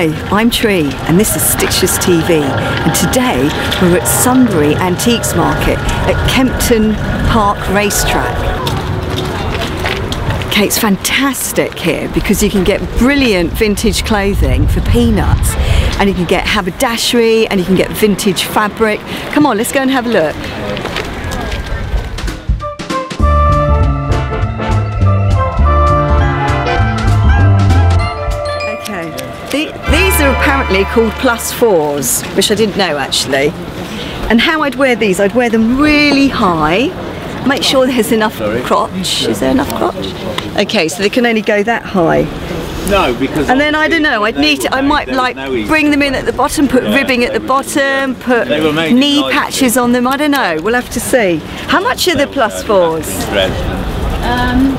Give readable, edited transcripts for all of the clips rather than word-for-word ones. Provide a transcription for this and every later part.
Hi, I'm Tree and this is Stitchless TV, and today we're at Sudbury Antiques Market at Kempton Park Racetrack. Okay, it's fantastic here because you can get brilliant vintage clothing for peanuts, and you can get haberdashery and you can get vintage fabric. Come on, let's go and have a look. These are apparently called +4s, which I didn't know actually. And how I'd wear these, I'd wear them really high, make sure there's enough crotch. Is there enough crotch? Okay, so they can only go that high. No, because and then I don't know, I might like bring them in at the bottom, put ribbing at the bottom, put knee patches on them, I don't know, we'll have to see. How much are the +4s?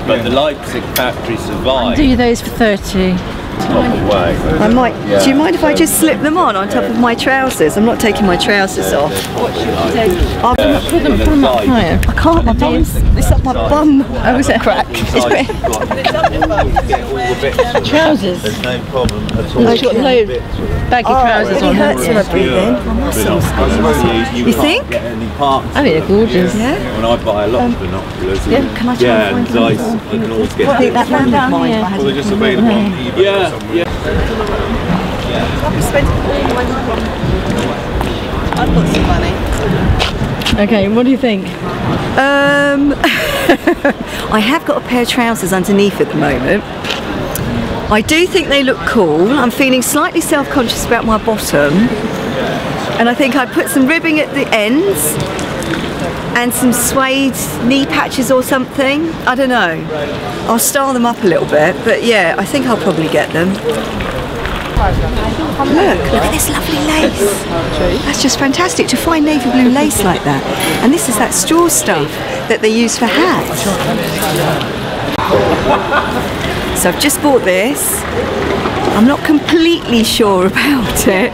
But the Leipzig factory survived. Do those for 30. I might. Yeah. Do you mind if I just slip them on top of my trousers? I'm not taking my trousers off. I'll put them up higher. I can't. My bum's. It's up my bum. Oh, is it crack? Trousers. There's no problem at all. I've got loads baggy trousers on. It hurts when I breathe in. My muscles. You think? I mean, they're gorgeous. Yeah. When I buy a lot of binoculars. Yeah. Can I try and find I can always get. I think that man down here. Well, they're just available on eBay. Yeah. I've got some money. Okay, what do you think? I have got a pair of trousers underneath at the moment. I do think they look cool. I'm feeling slightly self-conscious about my bottom, and I think I put some ribbing at the ends and some suede knee patches or something. I don't know. I'll style them up a little bit, but yeah, I think I'll probably get them. Look at this lovely lace. That's just fantastic to find navy blue lace like that. And this is that straw stuff that they use for hats. So I've just bought this. I'm not completely sure about it,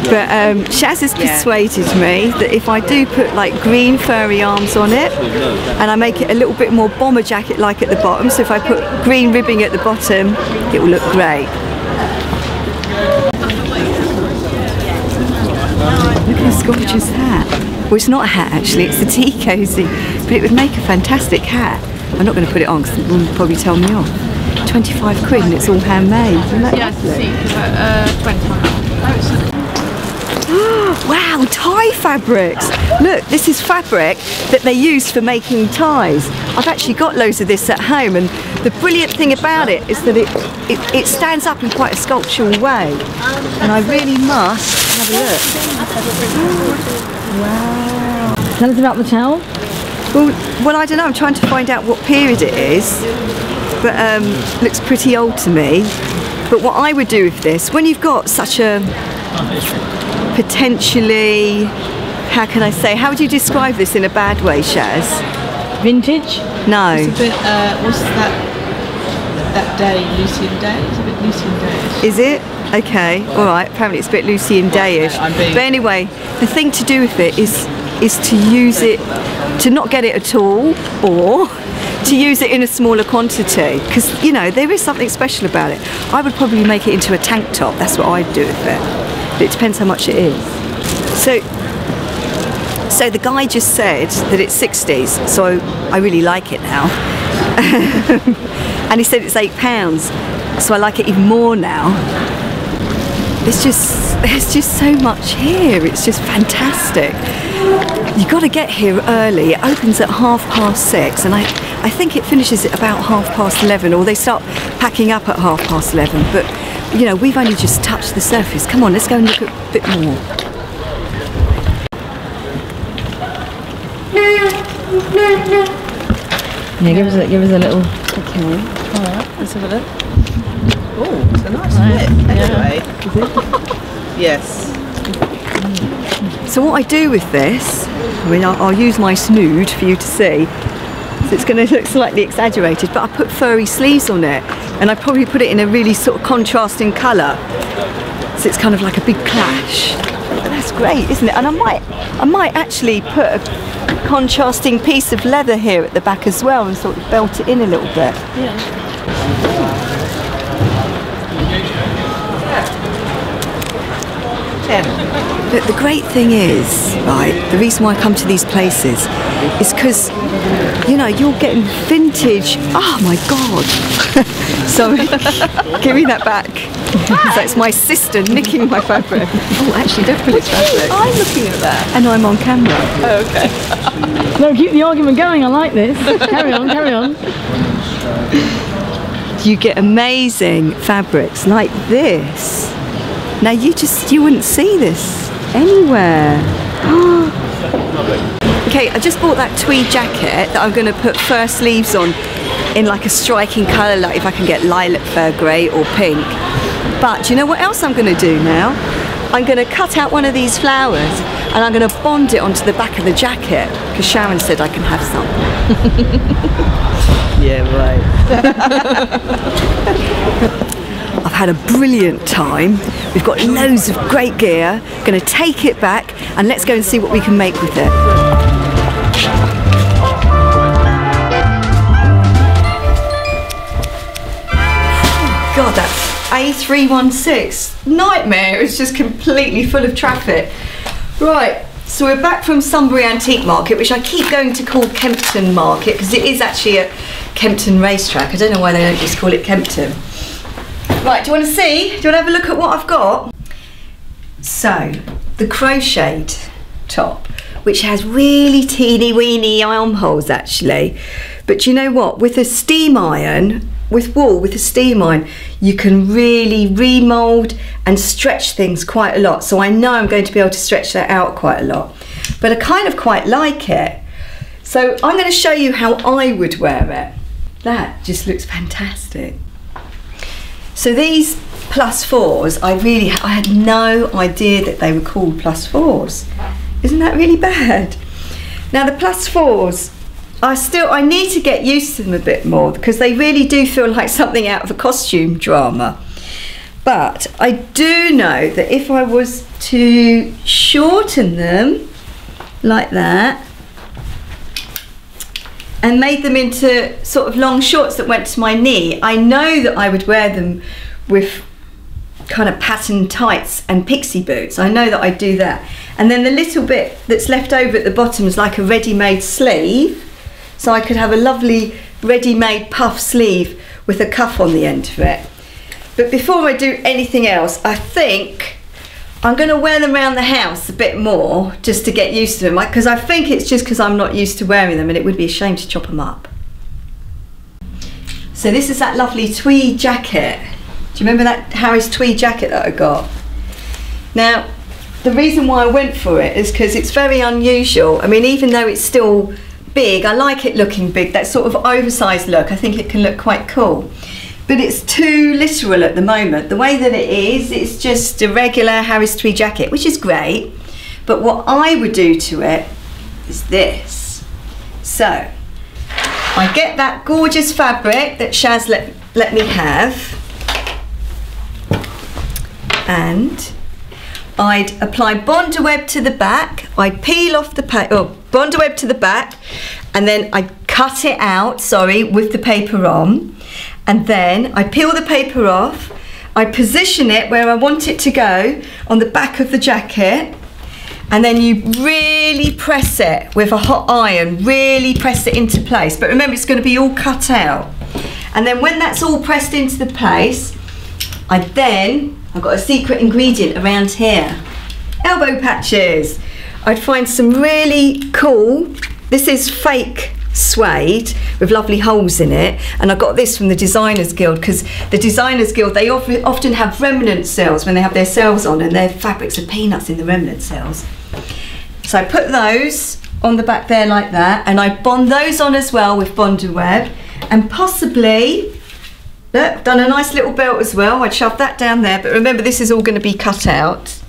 but Shaz has persuaded me that if I do put like green furry arms on it and I make it a little bit more bomber jacket like at the bottom, so if I put green ribbing at the bottom, it will look great. Look at this gorgeous hat. Well, it's not a hat actually, it's a tea cosy, but it would make a fantastic hat. I'm not going to put it on because it will probably tell me off. 25 quid and it's all handmade. Isn't that lovely? 25. Wow, tie fabrics! Look, this is fabric that they use for making ties. I've actually got loads of this at home, and the brilliant thing about it is that it stands up in quite a sculptural way. And I really must have a look. Wow. Tell us about the towel. Well, I don't know, I'm trying to find out what period it is, but looks pretty old to me. But what I would do with this, when you've got such a potentially, how can I say, how would you describe this in a bad way, Shaz? Vintage? No. It's a bit, what's that day, Lucian Day? It's a bit Lucian Day-ish. Is it? Okay, alright, apparently it's a bit Lucian Day-ish. But anyway, the thing to do with it is to use it, to not get it at all, or to use it in a smaller quantity, because you know there is something special about it. I would probably make it into a tank top. That's what I'd do with it. But it depends how much it is. So the guy just said that it's 60s, so I really like it now. And he said it's £8, so I like it even more now. There's just so much here. It's just fantastic. You've got to get here early. It opens at 6:30, and I think it finishes at about 11:30, or they start packing up at 11:30. But you know, we've only just touched the surface. Come on, let's go and look a bit more. Yeah, give us a little. Okay. All right, let's have a look. Oh, it's a nice fit. Anyway. Yes. So what I do with this, I mean, I'll use my snood for you to see. So it's going to look slightly exaggerated, but I put furry sleeves on it, and I probably put it in a really sort of contrasting colour. So it's kind of like a big clash. But that's great, isn't it? And I might actually put a contrasting piece of leather here at the back as well, and sort of belt it in a little bit. Yeah. 10. But the great thing is, right, the reason why I come to these places is because, you know, you're getting vintage. Oh my God. Sorry, give me that back. So it's my sister nicking my fabric. Oh, actually, don't pull its fabric. I'm looking at that. And I'm on camera. Oh, okay. No, keep the argument going. I like this. Carry on, carry on. You get amazing fabrics like this. Now you wouldn't see this anywhere. Okay, I just bought that tweed jacket that I'm going to put fur sleeves on in like a striking colour, like if I can get lilac fur grey or pink. But do you know what else I'm going to do now? I'm going to cut out one of these flowers and I'm going to bond it onto the back of the jacket because Sharon said I can have some. Yeah, right. I've had a brilliant time. We've got loads of great gear. Going to take it back and let's go and see what we can make with it. God, that's A316. Nightmare. It's just completely full of traffic. Right, so we're back from Sudbury Antique Market, which I keep going to call Kempton Market because it is actually a Kempton racetrack. I don't know why they don't just call it Kempton. Right, do you want to see? Do you want to have a look at what I've got? So, the crocheted top, which has really teeny weeny armholes actually. But do you know what? With a steam iron, with wool, with a steam iron, you can really remould and stretch things quite a lot. So I know I'm going to be able to stretch that out quite a lot. But I kind of quite like it. So I'm going to show you how I would wear it. That just looks fantastic. So these +4s, I had no idea that they were called +4s. Isn't that really bad? Now the +4s, I need to get used to them a bit more because they really do feel like something out of a costume drama. But I do know that if I was to shorten them like that and made them into sort of long shorts that went to my knee, I know that I would wear them with kind of patterned tights and pixie boots. I know that I do that. And then the little bit that's left over at the bottom is like a ready-made sleeve. So I could have a lovely ready-made puff sleeve with a cuff on the end of it. But before I do anything else, I think I'm going to wear them around the house a bit more just to get used to them, because I think it's just because I'm not used to wearing them and it would be a shame to chop them up. So this is that lovely tweed jacket. Do you remember that Harry's tweed jacket that I got? Now, the reason why I went for it is because it's very unusual. I mean, even though it's still big, I like it looking big, that sort of oversized look. I think it can look quite cool. But it's too literal at the moment. The way that it is, it's just a regular Harry's tweed jacket, which is great. But what I would do to it is this. So, I get that gorgeous fabric that Shaz let me have. And I'd apply Bondaweb to the back. I'd peel off the Bondaweb to the back, and then I'd cut it out, with the paper on. And then I peel the paper off, I position it where I want it to go on the back of the jacket, and then you really press it with a hot iron, really press it into place. But remember, it's going to be all cut out. And then when that's all pressed into the place, I've got a secret ingredient around here. Elbow patches. I'd find some really cool, this is fake suede with lovely holes in it, and I got this from the Designers Guild, because the Designers Guild, they often have remnant sales when they have their sales on, and their fabrics are peanuts in the remnant sales. So I put those on the back there like that, and I bond those on as well with Bondaweb, and possibly, look, done a nice little belt as well. I'd shove that down there, but remember, this is all going to be cut out.